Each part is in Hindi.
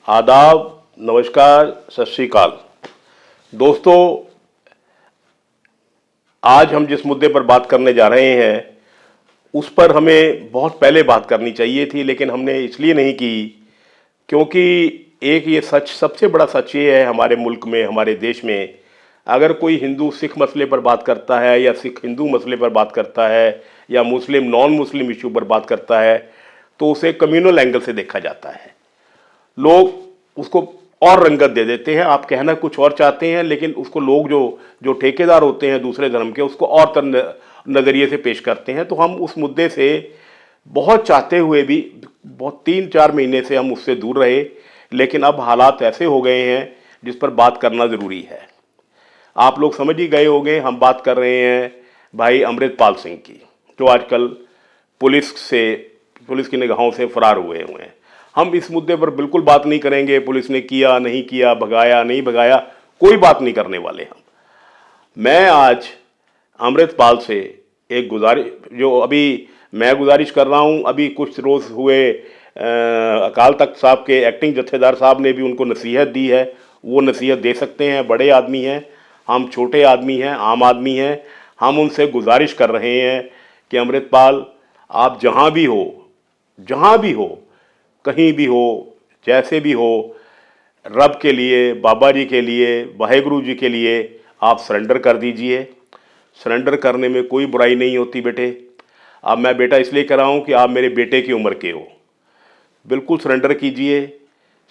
आदाब, नमस्कार, सत श्री अकाल। दोस्तों, आज हम जिस मुद्दे पर बात करने जा रहे हैं उस पर हमें बहुत पहले बात करनी चाहिए थी, लेकिन हमने इसलिए नहीं की क्योंकि एक ये सच, सबसे बड़ा सच ये है हमारे मुल्क में, हमारे देश में, अगर कोई हिंदू सिख मसले पर बात करता है या सिख हिंदू मसले पर बात करता है या मुस्लिम नॉन मुस्लिम इशू पर बात करता है तो उसे कम्युनल एंगल से देखा जाता है। लोग उसको और रंगत दे देते हैं। आप कहना कुछ और चाहते हैं, लेकिन उसको लोग जो जो ठेकेदार होते हैं दूसरे धर्म के, उसको और नज़रिए से पेश करते हैं। तो हम उस मुद्दे से बहुत चाहते हुए भी बहुत 3-4 महीने से हम उससे दूर रहे, लेकिन अब हालात ऐसे हो गए हैं जिस पर बात करना ज़रूरी है। आप लोग समझ ही गए होंगे, हम बात कर रहे हैं भाई अमृतपाल सिंह की, जो आजकल पुलिस की निगाहों से फरार हुए हैं। हम इस मुद्दे पर बिल्कुल बात नहीं करेंगे, पुलिस ने किया नहीं किया, भगाया नहीं भगाया, कोई बात नहीं करने वाले हम। मैं आज अमृतपाल से एक गुजारिश, जो अभी मैं गुजारिश कर रहा हूं, अभी कुछ रोज़ हुए अकाल तख्त साहब के एक्टिंग जत्थेदार साहब ने भी उनको नसीहत दी है, वो नसीहत दे सकते हैं, बड़े आदमी हैं, हम छोटे आदमी हैं, आम आदमी हैं। हम उनसे गुजारिश कर रहे हैं कि अमृतपाल, आप जहाँ भी हो, कहीं भी हो, जैसे भी हो, रब के लिए, बाबा जी के लिए, वाहेगुरु जी के लिए आप सरेंडर कर दीजिए। सरेंडर करने में कोई बुराई नहीं होती बेटे। अब मैं बेटा इसलिए कर रहा हूँ कि आप मेरे बेटे की उम्र के हो। बिल्कुल सरेंडर कीजिए।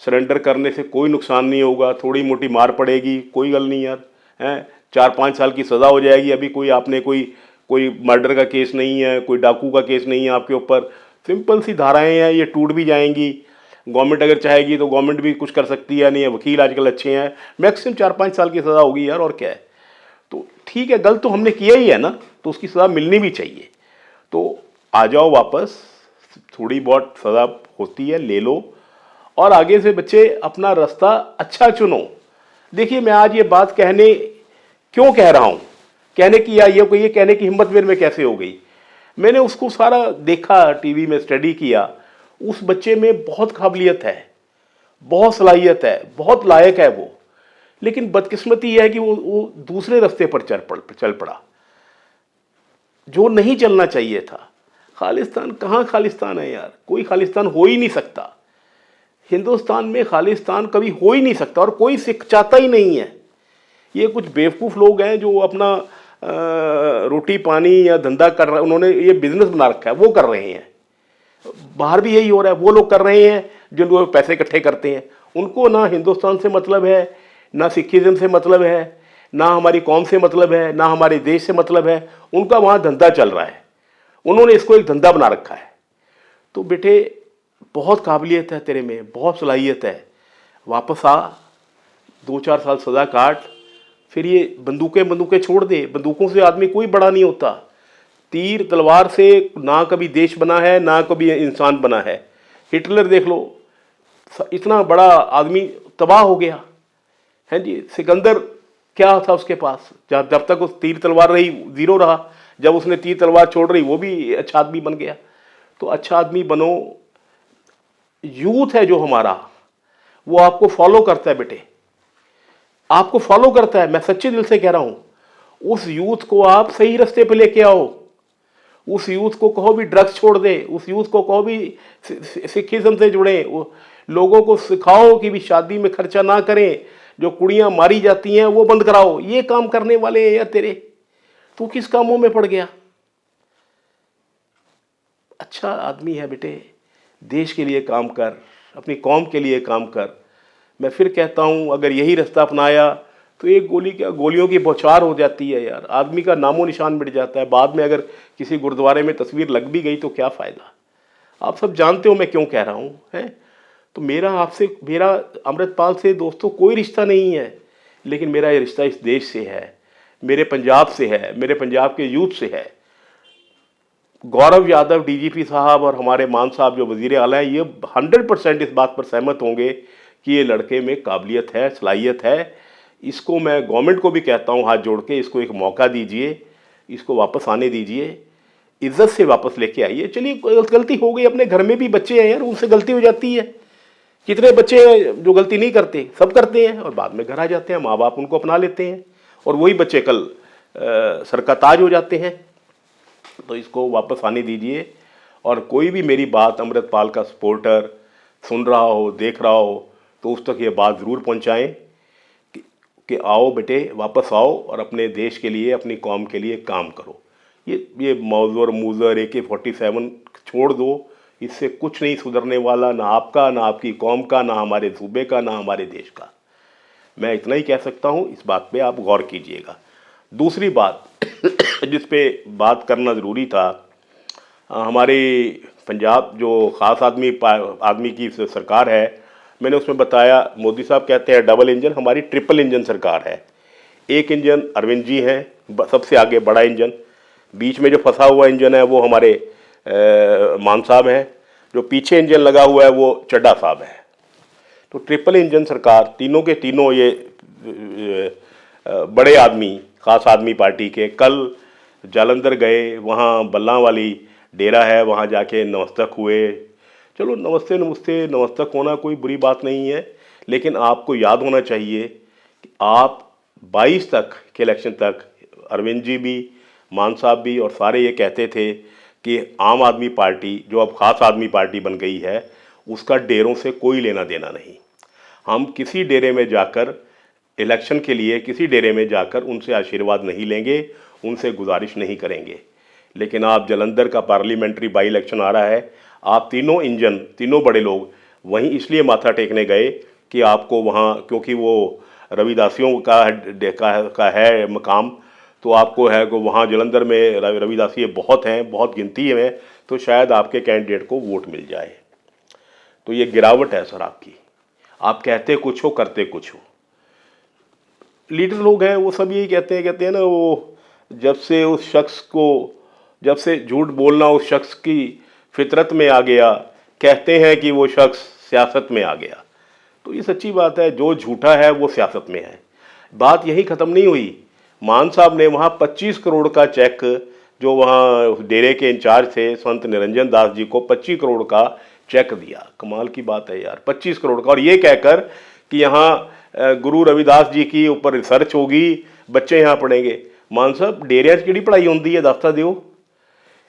सरेंडर करने से कोई नुकसान नहीं होगा, थोड़ी मोटी मार पड़ेगी, कोई गल नहीं यार, हैं 4-5 साल की सज़ा हो जाएगी। अभी कोई मर्डर का केस नहीं है, कोई डाकू का केस नहीं है आपके ऊपर, सिंपल सी धाराएं हैं, ये टूट भी जाएंगी। गवर्नमेंट अगर चाहेगी तो गवर्नमेंट भी कुछ कर सकती है, नहीं है, वकील आजकल अच्छे हैं, मैक्सिमम 4-5 साल की सज़ा होगी यार, और क्या है। तो ठीक है, गलत तो हमने किया ही है ना, तो उसकी सज़ा मिलनी भी चाहिए। तो आ जाओ वापस, थोड़ी बहुत सज़ा होती है ले लो, और आगे से बच्चे अपना रास्ता अच्छा चुनो। देखिए, मैं आज ये बात क्यों कह रहा हूँ, कहने की या ये कहने की हिम्मत मेरे में कैसे हो गई। मैंने उसको सारा देखा, टीवी में स्टडी किया। उस बच्चे में बहुत काबिलियत है, बहुत सलाहियत है, बहुत लायक है वो, लेकिन बदकिस्मती यह है कि वो दूसरे रास्ते पर चल पड़ा, जो नहीं चलना चाहिए था। खालिस्तान कहाँ खालिस्तान है यार, कोई खालिस्तान हो ही नहीं सकता। हिंदुस्तान में खालिस्तान कभी हो ही नहीं सकता, और कोई सिख चाहता ही नहीं है। ये कुछ बेवकूफ़ लोग हैं जो अपना रोटी पानी या धंधा कर रहे हैं, उन्होंने ये बिजनेस बना रखा है, वो कर रहे हैं। बाहर भी यही हो रहा है, वो लोग कर रहे हैं जो लोग पैसे इकट्ठे करते हैं। उनको ना हिंदुस्तान से मतलब है, ना सिखिज़म से मतलब है, ना हमारी कौम से मतलब है, ना हमारे देश से मतलब है। उनका वहाँ धंधा चल रहा है, उन्होंने इसको एक धंधा बना रखा है। तो बेटे, बहुत काबिलियत है तेरे में, बहुत सलाहियत है, वापस आ, 2-4 साल सज़ा काट, फिर ये बंदूकें छोड़ दे। बंदूकों से आदमी कोई बड़ा नहीं होता। तीर तलवार से ना कभी देश बना है, ना कभी इंसान बना है। हिटलर देख लो, इतना बड़ा आदमी तबाह हो गया है जी। सिकंदर क्या था उसके पास, जब तक उस तीर तलवार रही ज़ीरो रहा, जब उसने तीर तलवार छोड़ रही वो भी अच्छा आदमी बन गया। तो अच्छा आदमी बनो। यूथ है जो हमारा, वो आपको फॉलो करता है बेटे, आपको फॉलो करता है। मैं सच्चे दिल से कह रहा हूं, उस यूथ को आप सही रास्ते पे लेके आओ। उस यूथ को कहो भी ड्रग्स छोड़ दे, उस यूथ को कहो भी सिखिज्म से जुड़े। लोगों को सिखाओ कि भी शादी में खर्चा ना करें, जो कुड़ियां मारी जाती हैं वो बंद कराओ। ये काम करने वाले हैं यार तेरे, तू किस कामों में पड़ गया। अच्छा आदमी है बेटे, देश के लिए काम कर, अपनी कौम के लिए काम कर। मैं फिर कहता हूँ, अगर यही रास्ता अपनाया तो एक गोलियों की बौछार हो जाती है यार, आदमी का नामो निशान मिट जाता है। बाद में अगर किसी गुरुद्वारे में तस्वीर लग भी गई तो क्या फ़ायदा। आप सब जानते हो मैं क्यों कह रहा हूँ, है। तो मेरा अमृतपाल से दोस्तों कोई रिश्ता नहीं है, लेकिन मेरा ये रिश्ता इस देश से है, मेरे पंजाब से है, मेरे पंजाब के यूथ से है। गौरव यादव डीजीपी साहब और हमारे मान साहब जो वज़ीर आला हैं, ये 100% इस बात पर सहमत होंगे कि ये लड़के में काबिलियत है, सलाहियत है। इसको मैं गवर्नमेंट को भी कहता हूँ हाथ जोड़ के, इसको एक मौका दीजिए, इसको वापस आने दीजिए, इज्जत से वापस लेके आइए। चलिए गलती हो गई, अपने घर में भी बच्चे हैं यार, उनसे गलती हो जाती है, कितने बच्चे हैं जो गलती नहीं करते, सब करते हैं और बाद में घर आ जाते हैं, माँ बाप उनको अपना लेते हैं और वही बच्चे कल सर का ताज हो जाते हैं। तो इसको वापस आने दीजिए। और कोई भी मेरी बात अमृतपाल का सपोर्टर सुन रहा हो, देख रहा हो, तो उस तक ये बात ज़रूर पहुंचाएं कि आओ बेटे, वापस आओ और अपने देश के लिए, अपनी कौम के लिए काम करो। ये मौजूर मूजर AK-47 छोड़ दो, इससे कुछ नहीं सुधरने वाला, ना आपका, ना आपकी कौम का, ना हमारे सूबे का, ना हमारे देश का। मैं इतना ही कह सकता हूँ, इस बात पे आप गौर कीजिएगा। दूसरी बात जिस पे बात करना ज़रूरी था, हमारी पंजाब जो ख़ास आदमी की सरकार है, मैंने उसमें बताया, मोदी साहब कहते हैं डबल इंजन, हमारी ट्रिपल इंजन सरकार है। एक इंजन अरविंद जी हैं, सबसे आगे बड़ा इंजन, बीच में जो फंसा हुआ इंजन है वो हमारे मान साहब हैं, जो पीछे इंजन लगा हुआ है वो चड्ढा साहब है। तो ट्रिपल इंजन सरकार, तीनों के तीनों ये बड़े आदमी, ख़ास आदमी पार्टी के, कल जालंधर गए, वहाँ बल्ला वाली डेरा है, वहाँ जाके नमस्तक हुए। चलो नमस्ते नमस्ते, नमस्तक होना कोई बुरी बात नहीं है, लेकिन आपको याद होना चाहिए कि आप 22 तक के इलेक्शन तक अरविंद जी भी, मान साहब भी और सारे ये कहते थे कि आम आदमी पार्टी जो अब ख़ास आदमी पार्टी बन गई है, उसका डेरों से कोई लेना देना नहीं। हम किसी डेरे में जाकर इलेक्शन के लिए, किसी डेरे में जाकर उनसे आशीर्वाद नहीं लेंगे, उनसे गुजारिश नहीं करेंगे। लेकिन आप जलंधर का पार्लियामेंट्री बाई इलेक्शन आ रहा है, आप तीनों इंजन, तीनों बड़े लोग वहीं इसलिए माथा टेकने गए कि आपको वहाँ, क्योंकि वो रविदासियों का है मकाम, तो आपको है कि वहाँ जलंधर में रविदासी बहुत हैं, बहुत गिनती में, तो शायद आपके कैंडिडेट को वोट मिल जाए। तो ये गिरावट है सर आपकी, आप कहते कुछ हो, करते कुछ हो। लीडर लोग हैं वो सब यही कहते हैं ना, वो जब से झूठ बोलना उस शख्स की फितरत में आ गया, कहते हैं कि वो शख्स सियासत में आ गया। तो ये सच्ची बात है, जो झूठा है वो सियासत में है। बात यही ख़त्म नहीं हुई, मान साहब ने वहाँ 25 करोड़ का चेक, जो वहाँ डेरे के इंचार्ज थे संत निरंजन दास जी को 25 करोड़ का चेक दिया। कमाल की बात है यार, 25 करोड़ का, और ये कहकर कि यहाँ गुरु रविदास जी की ऊपर रिसर्च होगी, बच्चे यहाँ पढ़ेंगे। मान साहब डेरिया की पढ़ाई होती है, दसता दियो,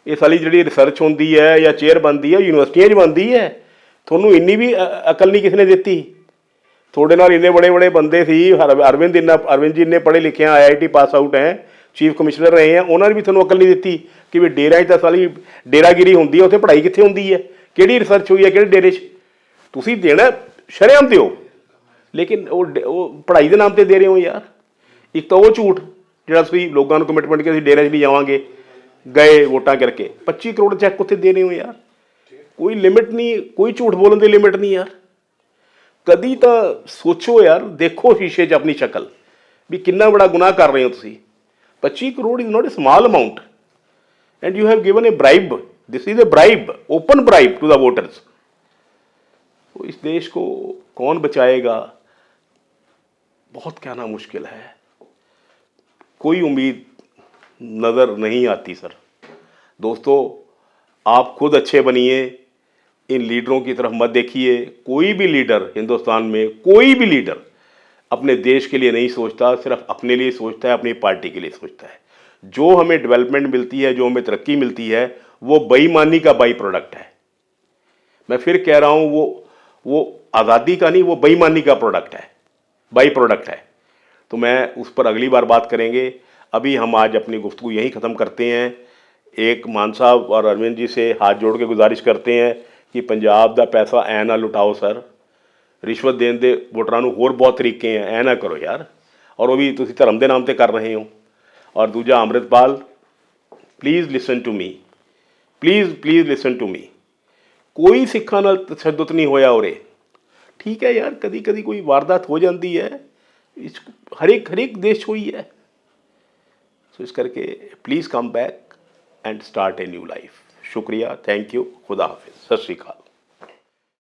ये सारी जी रिसर्च होती है या चेयर बनती है यूनिवर्सिटियां बनती है, थोनू इन्नी भी अकल नहीं किसी ने दी। थोड़े नाल इन्ने बड़े बड़े बंदे सी, अरविंद जी इन्ने पढ़े लिखे हैं, IIT पास आउट हैं, चीफ कमिश्नर रहे हैं, उन्होंने भी थोनू अकल नहीं दी कि भी डेरा तो सारी डेरागिरी होती है, उत्थे पढ़ाई कितने होती है, किहड़ी रिसर्च हुई है किहड़े डेरे तुसीं देना, शरेआम दिओ, लेकिन वो पढ़ाई के नाम पर दे रहे हो यार। एक तो वो झूठ जिहड़ा तुसीं लोगों को कमिटमेंट कि असीं डेरे नहीं जावांगे, गए वोटां करके 25 करोड़ चेक उत्थे दे रहे हो यार। कोई लिमिट नहीं, कोई झूठ बोलने की लिमिट नहीं यार। कदी तो सोचो यार, देखो शीशे 'च अपनी शक्ल भी कितना बड़ा गुनाह कर रहे हो तुसीं। 25 crore is not a small amount and you have given a bribe, this is a bribe, open bribe to the voters. तो इस देश को कौन बचाएगा, बहुत कहना मुश्किल है। कोई उम्मीद नज़र नहीं आती सर। दोस्तों, आप खुद अच्छे बनिए, इन लीडरों की तरफ मत देखिए। कोई भी लीडर हिंदुस्तान में, कोई भी लीडर अपने देश के लिए नहीं सोचता, सिर्फ अपने लिए सोचता है, अपनी पार्टी के लिए सोचता है। जो हमें डेवलपमेंट मिलती है, जो हमें तरक्की मिलती है, वो बेईमानी का बाई प्रोडक्ट है। मैं फिर कह रहा हूँ, वो आज़ादी का नहीं, वो बेईमानी का प्रोडक्ट है, बाई प्रोडक्ट है। तो मैं उस पर अगली बार बात करेंगे। अभी हम आज अपनी गुफ्तगू यहीं ख़त्म करते हैं। एक मान साहब और अरविंद जी से हाथ जोड़ के गुजारिश करते हैं कि पंजाब का पैसा ऐ ना लुटाओ सर, रिश्वत देने के वोटरां नूं होर बहुत तरीके हैं, ऐ ना करो यार, और वो भी तुसीं धर्म के नाम पर कर रहे हो। और दूजा, Amritpal, please listen to me, please listen to me. कोई सिखां नाल तशद्दुद नहीं होया उरे, ठीक है यार, कदी कदी कोई वारदात हो जाती है, हर एक देश हुई है। तो इस करके please come back and start a new life. शुक्रिया, थैंक यू, खुदा हाफिज़, सत श्री अकाल।